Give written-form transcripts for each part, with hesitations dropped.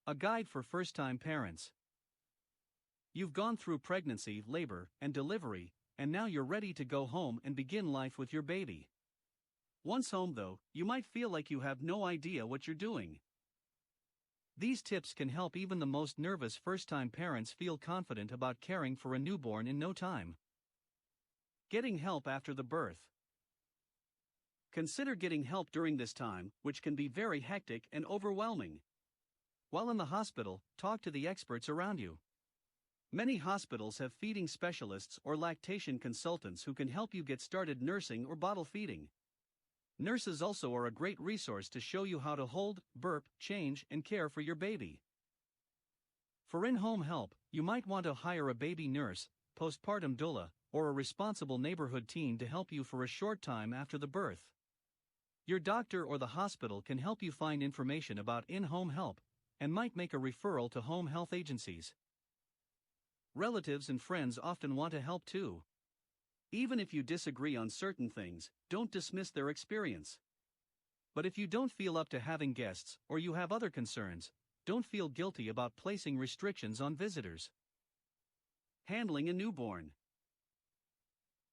A guide for first-time parents. You've gone through pregnancy, labor, and delivery, and now you're ready to go home and begin life with your baby. Once home though, you might feel like you have no idea what you're doing. These tips can help even the most nervous first-time parents feel confident about caring for a newborn in no time. Getting help after the birth. Consider getting help during this time, which can be very hectic and overwhelming. While in the hospital, talk to the experts around you. Many hospitals have feeding specialists or lactation consultants who can help you get started nursing or bottle feeding. Nurses also are a great resource to show you how to hold, burp, change, and care for your baby. For in-home help, you might want to hire a baby nurse, postpartum doula, or a responsible neighborhood teen to help you for a short time after the birth. Your doctor or the hospital can help you find information about in-home help, and might make a referral to home health agencies. Relatives and friends often want to help too. Even if you disagree on certain things, don't dismiss their experience. But if you don't feel up to having guests, or you have other concerns, don't feel guilty about placing restrictions on visitors. Handling a newborn.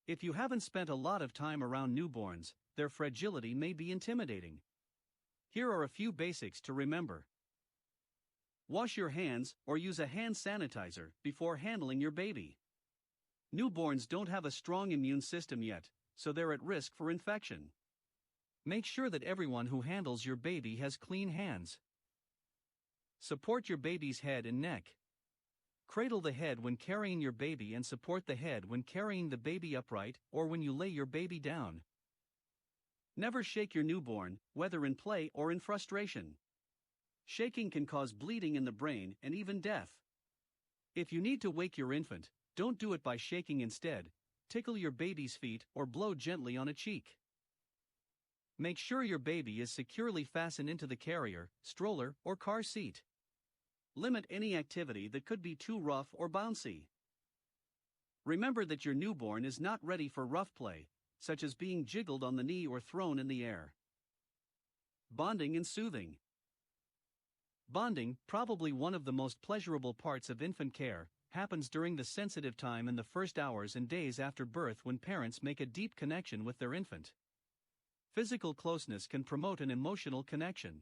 If you haven't spent a lot of time around newborns, their fragility may be intimidating. Here are a few basics to remember. Wash your hands or use a hand sanitizer before handling your baby. Newborns don't have a strong immune system yet, so they're at risk for infection. Make sure that everyone who handles your baby has clean hands. Support your baby's head and neck. Cradle the head when carrying your baby and support the head when carrying the baby upright or when you lay your baby down. Never shake your newborn, whether in play or in frustration. Shaking can cause bleeding in the brain and even death. If you need to wake your infant, don't do it by shaking instead. Tickle your baby's feet or blow gently on a cheek. Make sure your baby is securely fastened into the carrier, stroller, or car seat. Limit any activity that could be too rough or bouncy. Remember that your newborn is not ready for rough play, such as being jiggled on the knee or thrown in the air. Bonding and soothing. Bonding, probably one of the most pleasurable parts of infant care, happens during the sensitive time in the first hours and days after birth when parents make a deep connection with their infant. Physical closeness can promote an emotional connection.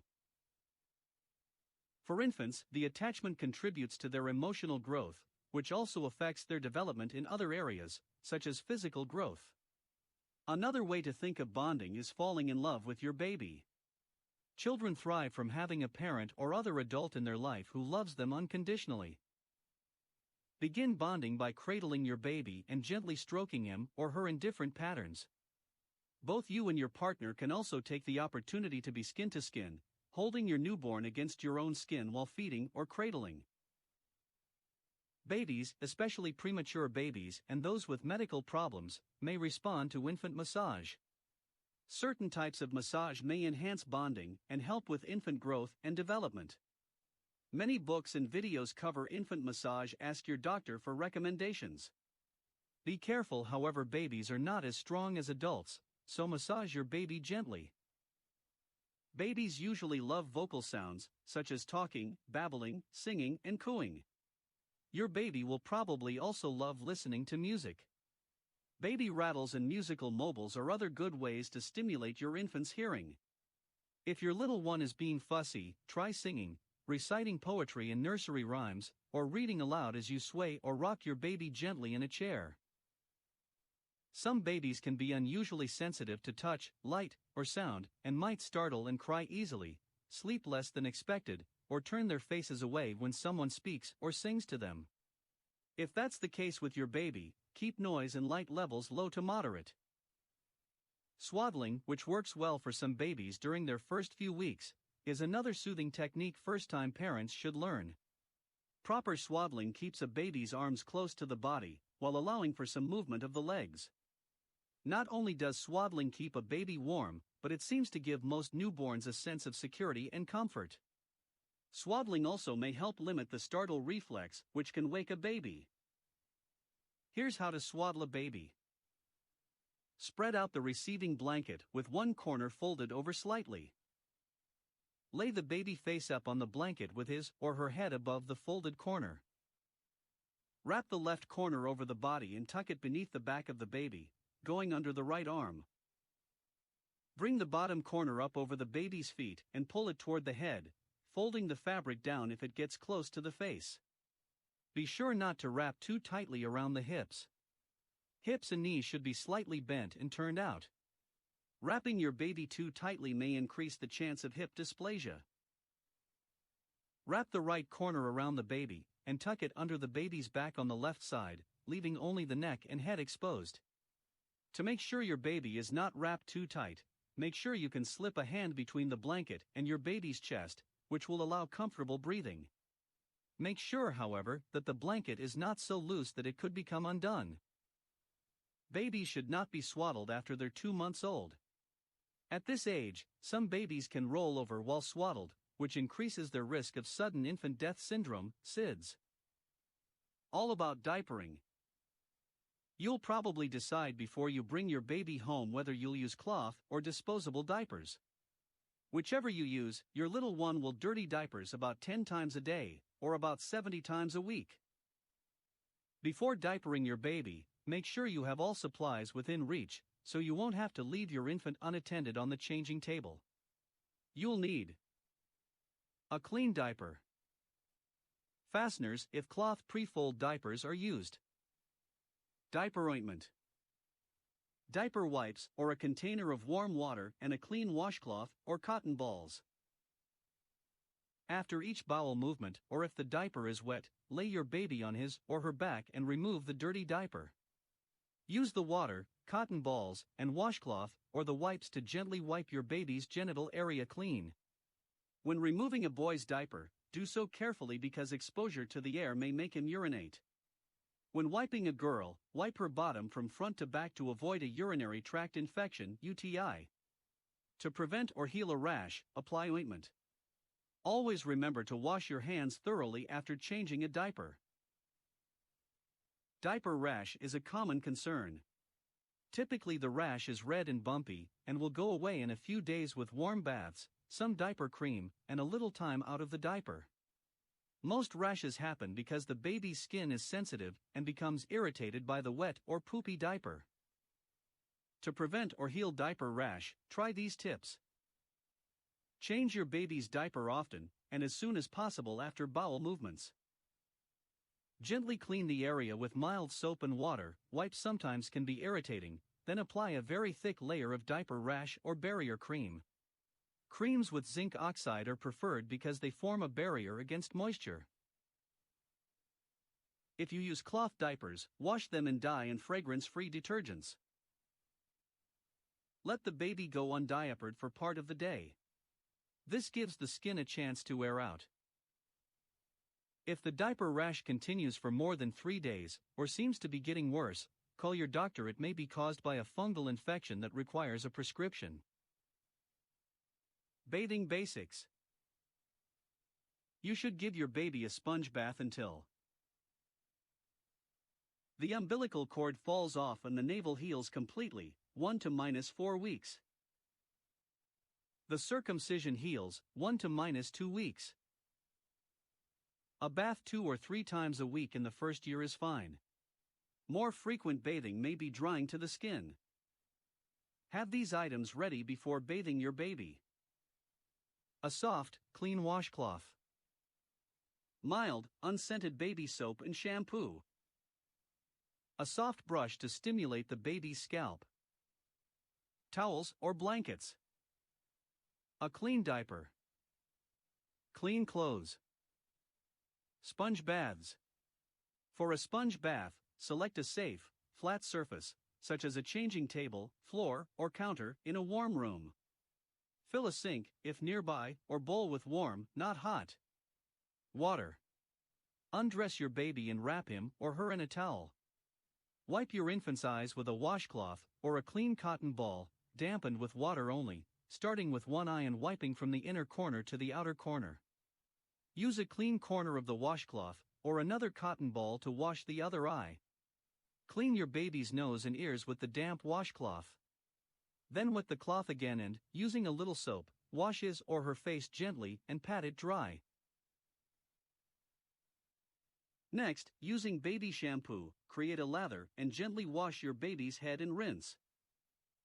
For infants, the attachment contributes to their emotional growth, which also affects their development in other areas, such as physical growth. Another way to think of bonding is falling in love with your baby. Children thrive from having a parent or other adult in their life who loves them unconditionally. Begin bonding by cradling your baby and gently stroking him or her in different patterns. Both you and your partner can also take the opportunity to be skin to skin, holding your newborn against your own skin while feeding or cradling. Babies, especially premature babies and those with medical problems, may respond to infant massage. Certain types of massage may enhance bonding and help with infant growth and development. Many books and videos cover infant massage. Ask your doctor for recommendations. Be careful, however, babies are not as strong as adults, so massage your baby gently. Babies usually love vocal sounds, such as talking, babbling, singing, and cooing. Your baby will probably also love listening to music. Baby rattles and musical mobiles are other good ways to stimulate your infant's hearing. If your little one is being fussy, try singing, reciting poetry and nursery rhymes, or reading aloud as you sway or rock your baby gently in a chair. Some babies can be unusually sensitive to touch, light, or sound, and might startle and cry easily, sleep less than expected, or turn their faces away when someone speaks or sings to them. If that's the case with your baby, keep noise and light levels low to moderate. Swaddling, which works well for some babies during their first few weeks, is another soothing technique first-time parents should learn. Proper swaddling keeps a baby's arms close to the body, while allowing for some movement of the legs. Not only does swaddling keep a baby warm, but it seems to give most newborns a sense of security and comfort. Swaddling also may help limit the startle reflex, which can wake a baby. Here's how to swaddle a baby. Spread out the receiving blanket with one corner folded over slightly. Lay the baby face up on the blanket with his or her head above the folded corner. Wrap the left corner over the body and tuck it beneath the back of the baby, going under the right arm. Bring the bottom corner up over the baby's feet and pull it toward the head, folding the fabric down if it gets close to the face. Be sure not to wrap too tightly around the hips. Hips and knees should be slightly bent and turned out. Wrapping your baby too tightly may increase the chance of hip dysplasia. Wrap the right corner around the baby and tuck it under the baby's back on the left side, leaving only the neck and head exposed. To make sure your baby is not wrapped too tight, make sure you can slip a hand between the blanket and your baby's chest, which will allow comfortable breathing. Make sure, however, that the blanket is not so loose that it could become undone. Babies should not be swaddled after they're 2 months old. At this age, some babies can roll over while swaddled, which increases their risk of sudden infant death syndrome, SIDS. All about diapering. You'll probably decide before you bring your baby home whether you'll use cloth or disposable diapers. Whichever you use, your little one will dirty diapers about 10 times a day, or about 70 times a week. Before diapering your baby, make sure you have all supplies within reach, so you won't have to leave your infant unattended on the changing table. You'll need a clean diaper, fasteners if cloth pre-fold diapers are used, diaper ointment, diaper wipes or a container of warm water and a clean washcloth or cotton balls. After each bowel movement or if the diaper is wet, lay your baby on his or her back and remove the dirty diaper. Use the water, cotton balls, and washcloth or the wipes to gently wipe your baby's genital area clean. When removing a boy's diaper, do so carefully because exposure to the air may make him urinate. When wiping a girl, wipe her bottom from front to back to avoid a urinary tract infection (UTI). To prevent or heal a rash, apply ointment. Always remember to wash your hands thoroughly after changing a diaper. Diaper rash is a common concern. Typically the rash is red and bumpy, and will go away in a few days with warm baths, some diaper cream, and a little time out of the diaper. Most rashes happen because the baby's skin is sensitive and becomes irritated by the wet or poopy diaper. To prevent or heal diaper rash, try these tips. Change your baby's diaper often, and as soon as possible after bowel movements. Gently clean the area with mild soap and water. Wipes sometimes can be irritating, then apply a very thick layer of diaper rash or barrier cream. Creams with zinc oxide are preferred because they form a barrier against moisture. If you use cloth diapers, wash them in dye and fragrance-free detergents. Let the baby go undiapered for part of the day. This gives the skin a chance to wear out. If the diaper rash continues for more than 3 days, or seems to be getting worse, call your doctor. It may be caused by a fungal infection that requires a prescription. Bathing basics. You should give your baby a sponge bath until the umbilical cord falls off and the navel heals completely, 1 to -4 weeks. The circumcision heals, 1 to -2 weeks. A bath 2 or 3 times a week in the first year is fine. More frequent bathing may be drying to the skin. Have these items ready before bathing your baby. A soft, clean washcloth. Mild, unscented baby soap and shampoo. A soft brush to stimulate the baby's scalp. Towels or blankets. A clean diaper. Clean clothes. Sponge baths. For a sponge bath, select a safe, flat surface, such as a changing table, floor, or counter, in a warm room. Fill a sink, if nearby, or bowl with warm, not hot, water. Undress your baby and wrap him or her in a towel. Wipe your infant's eyes with a washcloth or a clean cotton ball, dampened with water only, starting with one eye and wiping from the inner corner to the outer corner. Use a clean corner of the washcloth or another cotton ball to wash the other eye. Clean your baby's nose and ears with the damp washcloth. Then wet the cloth again and, using a little soap, wash his or her face gently and pat it dry. Next, using baby shampoo, create a lather and gently wash your baby's head and rinse.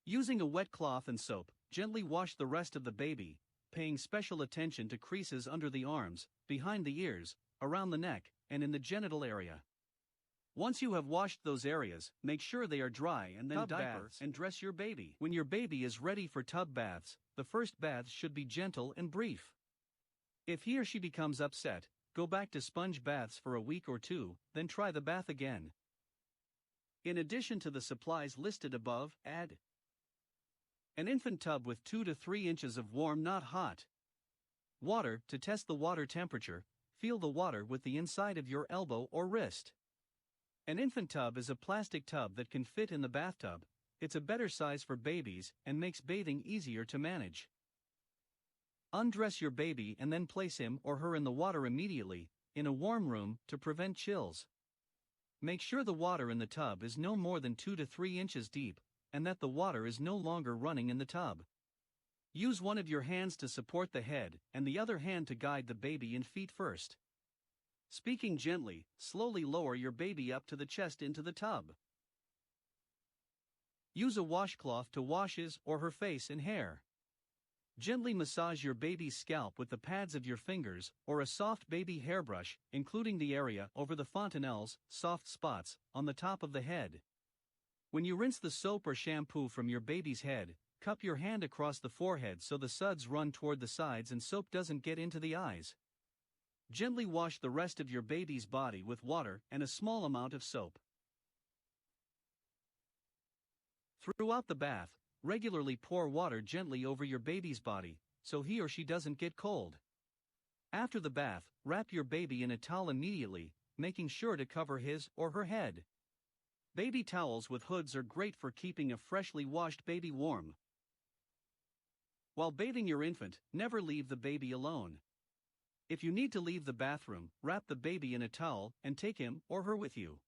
Using a wet cloth and soap, gently wash the rest of the baby, paying special attention to creases under the arms, behind the ears, around the neck, and in the genital area. Once you have washed those areas, make sure they are dry and then Tub diaper baths. and dress your baby. When your baby is ready for tub baths, the first baths should be gentle and brief. If he or she becomes upset, go back to sponge baths for a week or two, then try the bath again. In addition to the supplies listed above, add an infant tub with 2 to 3 inches of warm, not hot water. To test the water temperature, feel the water with the inside of your elbow or wrist. An infant tub is a plastic tub that can fit in the bathtub. It's a better size for babies and makes bathing easier to manage. Undress your baby and then place him or her in the water immediately, in a warm room, to prevent chills. Make sure the water in the tub is no more than 2 to 3 inches deep, and that the water is no longer running in the tub. Use one of your hands to support the head and the other hand to guide the baby and feet first. Speaking gently, slowly lower your baby up to the chest into the tub. Use a washcloth to wash his or her face and hair. Gently massage your baby's scalp with the pads of your fingers or a soft baby hairbrush, including the area over the fontanelles, soft spots, on the top of the head. When you rinse the soap or shampoo from your baby's head, cup your hand across the forehead so the suds run toward the sides and soap doesn't get into the eyes. Gently wash the rest of your baby's body with water and a small amount of soap. Throughout the bath, regularly pour water gently over your baby's body, so he or she doesn't get cold. After the bath, wrap your baby in a towel immediately, making sure to cover his or her head. Baby towels with hoods are great for keeping a freshly washed baby warm. While bathing your infant, never leave the baby alone. If you need to leave the bathroom, wrap the baby in a towel and take him or her with you.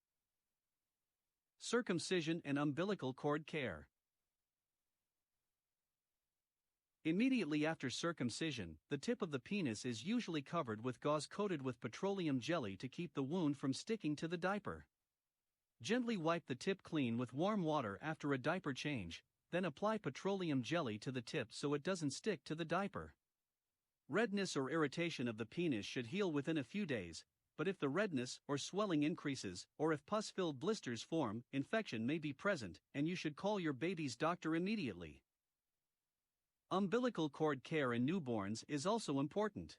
Circumcision and umbilical cord care. Immediately after circumcision, the tip of the penis is usually covered with gauze coated with petroleum jelly to keep the wound from sticking to the diaper. Gently wipe the tip clean with warm water after a diaper change, then apply petroleum jelly to the tip so it doesn't stick to the diaper. Redness or irritation of the penis should heal within a few days, but if the redness or swelling increases, or if pus-filled blisters form, infection may be present, and you should call your baby's doctor immediately. Umbilical cord care in newborns is also important.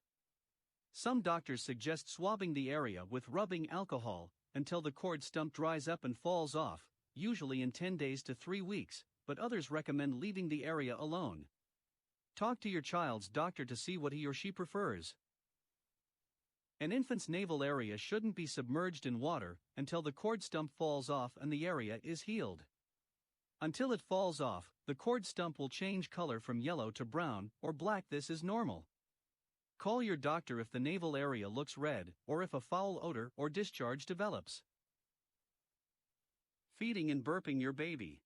Some doctors suggest swabbing the area with rubbing alcohol until the cord stump dries up and falls off, usually in 10 days to 3 weeks, but others recommend leaving the area alone. Talk to your child's doctor to see what he or she prefers. An infant's navel area shouldn't be submerged in water until the cord stump falls off and the area is healed. Until it falls off, the cord stump will change color from yellow to brown or black. This is normal. Call your doctor if the navel area looks red or if a foul odor or discharge develops. Feeding and burping your baby.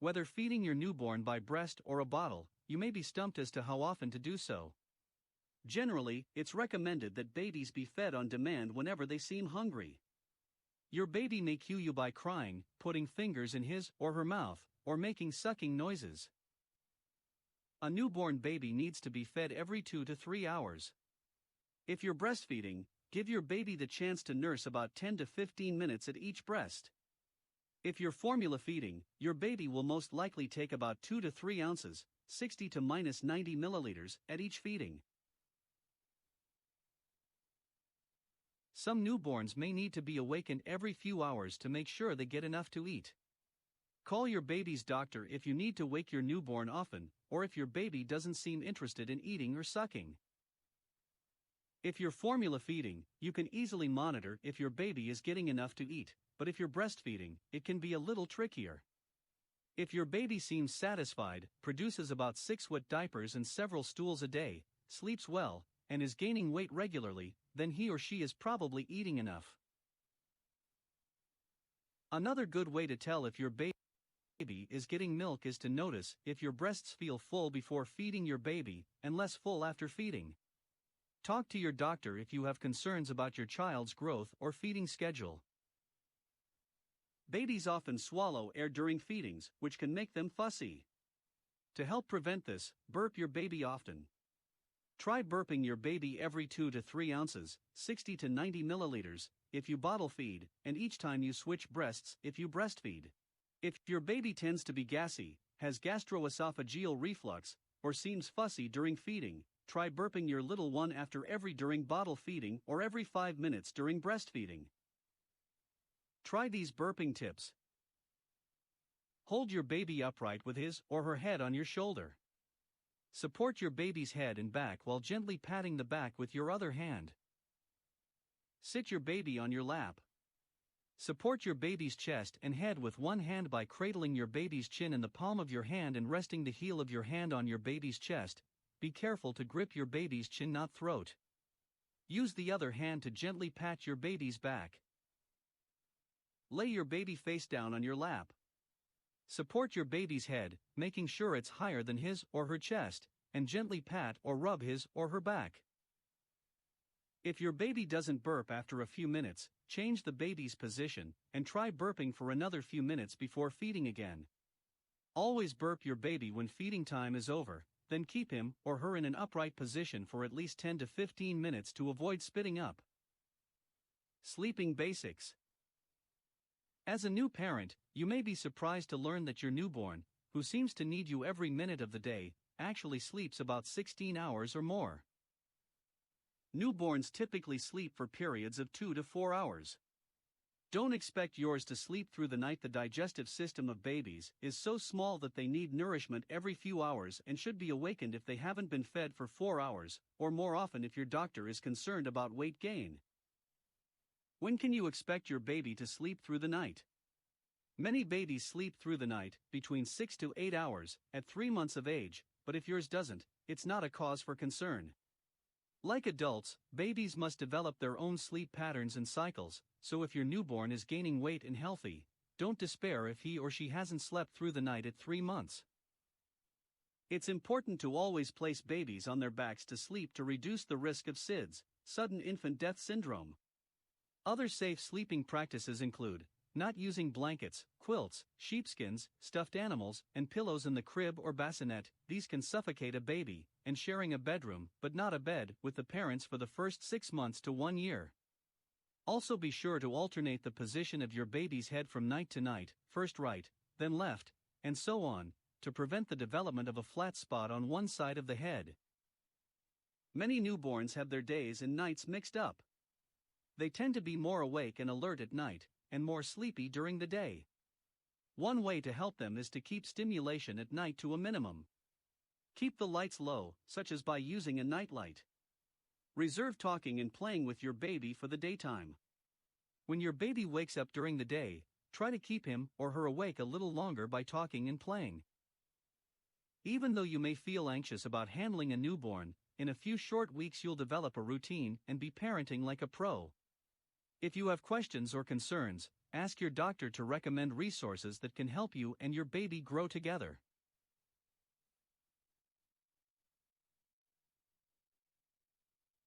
Whether feeding your newborn by breast or a bottle, you may be stumped as to how often to do so. Generally, it's recommended that babies be fed on demand whenever they seem hungry. Your baby may cue you by crying, putting fingers in his or her mouth, or making sucking noises. A newborn baby needs to be fed every 2 to 3 hours. If you're breastfeeding, give your baby the chance to nurse about 10 to 15 minutes at each breast. If you're formula feeding, your baby will most likely take about 2 to 3 ounces, 60 to minus 90 milliliters, at each feeding. Some newborns may need to be awakened every few hours to make sure they get enough to eat. Call your baby's doctor if you need to wake your newborn often, or if your baby doesn't seem interested in eating or sucking. If you're formula feeding, you can easily monitor if your baby is getting enough to eat, but if you're breastfeeding, it can be a little trickier. If your baby seems satisfied, produces about 6 wet diapers and several stools a day, sleeps well, and is gaining weight regularly, then he or she is probably eating enough. Another good way to tell if your baby is getting milk is to notice if your breasts feel full before feeding your baby and less full after feeding. Talk to your doctor if you have concerns about your child's growth or feeding schedule. Babies often swallow air during feedings, which can make them fussy. To help prevent this, burp your baby often. Try burping your baby every 2 to 3 ounces, 60 to 90 milliliters, if you bottle feed, and each time you switch breasts if you breastfeed. If your baby tends to be gassy, has gastroesophageal reflux, or seems fussy during feeding, try burping your little one after every during bottle feeding or every 5 minutes during breastfeeding. Try these burping tips. Hold your baby upright with his or her head on your shoulder. Support your baby's head and back while gently patting the back with your other hand. Sit your baby on your lap. Support your baby's chest and head with one hand by cradling your baby's chin in the palm of your hand and resting the heel of your hand on your baby's chest. Be careful to grip your baby's chin, not throat. Use the other hand to gently pat your baby's back. Lay your baby face down on your lap. Support your baby's head, making sure it's higher than his or her chest, and gently pat or rub his or her back. If your baby doesn't burp after a few minutes, change the baby's position and try burping for another few minutes before feeding again. Always burp your baby when feeding time is over, then keep him or her in an upright position for at least 10 to 15 minutes to avoid spitting up. Sleeping basics. As a new parent, you may be surprised to learn that your newborn, who seems to need you every minute of the day, actually sleeps about 16 hours or more. Newborns typically sleep for periods of 2 to 4 hours. Don't expect yours to sleep through the night. The digestive system of babies is so small that they need nourishment every few hours and should be awakened if they haven't been fed for 4 hours, or more often if your doctor is concerned about weight gain. When can you expect your baby to sleep through the night? Many babies sleep through the night, between 6 to 8 hours, at 3 months of age, but if yours doesn't, it's not a cause for concern. Like adults, babies must develop their own sleep patterns and cycles, so if your newborn is gaining weight and healthy, don't despair if he or she hasn't slept through the night at 3 months. It's important to always place babies on their backs to sleep to reduce the risk of SIDS, sudden infant death syndrome. Other safe sleeping practices include not using blankets, quilts, sheepskins, stuffed animals, and pillows in the crib or bassinet. These can suffocate a baby, and sharing a bedroom, but not a bed, with the parents for the first 6 months to 1 year. Also be sure to alternate the position of your baby's head from night to night, first right, then left, and so on, to prevent the development of a flat spot on one side of the head. Many newborns have their days and nights mixed up. They tend to be more awake and alert at night, and more sleepy during the day. One way to help them is to keep stimulation at night to a minimum. Keep the lights low, such as by using a nightlight. Reserve talking and playing with your baby for the daytime. When your baby wakes up during the day, try to keep him or her awake a little longer by talking and playing. Even though you may feel anxious about handling a newborn, in a few short weeks you'll develop a routine and be parenting like a pro. If you have questions or concerns, ask your doctor to recommend resources that can help you and your baby grow together.